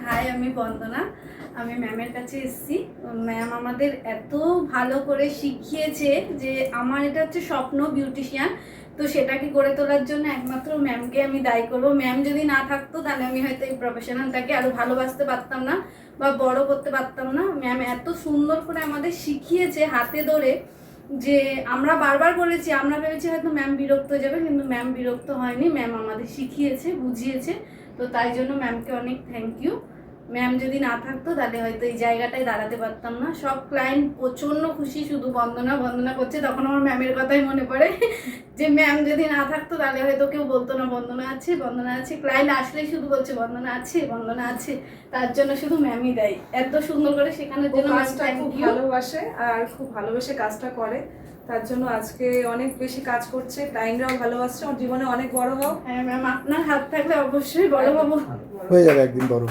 High, আমি বন্দনা। আমি ম্যামের কাছে এসেছি। ম্যাম আমাদের এত ভালো করে শিখিয়েছে যে আমার এটা হচ্ছে স্বপ্ন বিউটিশিয়ান। তো সেটাকে গড়ে তোলার জন্য একমাত্র ম্যামকে আমি দায়ী করবো। ম্যাম যদি না থাকতো তাহলে আমি হয়তো এই প্রফেশনালটাকে আরও ভালোবাসতে পারতাম না বা বড় করতে পারতাম না। ম্যাম এত সুন্দর করে আমাদের শিখিয়েছে হাতে ধরে যে আমরা বারবার বলেছি, আমরা ভেবেছি হয়তো ম্যাম বিরক্ত হয়ে যাবে, কিন্তু ম্যাম বিরক্ত হয়নি। ম্যাম আমাদের শিখিয়েছে, বুঝিয়েছে। তো তাই জন্য ম্যামকে অনেক থ্যাংক ইউ। ম্যাম যদি না থাকতো তাহলে হয়তো এই জায়গাটায় দাঁড়াতে পারতাম না। সব ক্লায়েন্ট প্রচণ্ড খুশি, শুধু বন্দনা বন্দনা করছে। তখন আমার ম্যামের কথাই মনে পড়ে যে ম্যাম যদি না থাকতো তাহলে হয়তো কেউ বলতো না বন্দনা আছে বন্দনা আছে। ক্লায়েন্ট আসলেই শুধু বলছে বন্দনা আছে বন্দনা আছে। তার জন্য শুধু ম্যামই দেয়, এত সুন্দর করে শেখানোর জন্য। কাজটা খুব ভালোবাসে আর খুব ভালোবেসে কাজটা করে, তার জন্য আজকে অনেক বেশি কাজ করছে। ক্লায়েন্টরাও ভালোবাসছে। ওর জীবনে অনেক বড় হোক। হ্যাঁ ম্যাম, আপনার হাত থাকলে অবশ্যই বড় হবো। হয়ে যাবে একদিন বড়।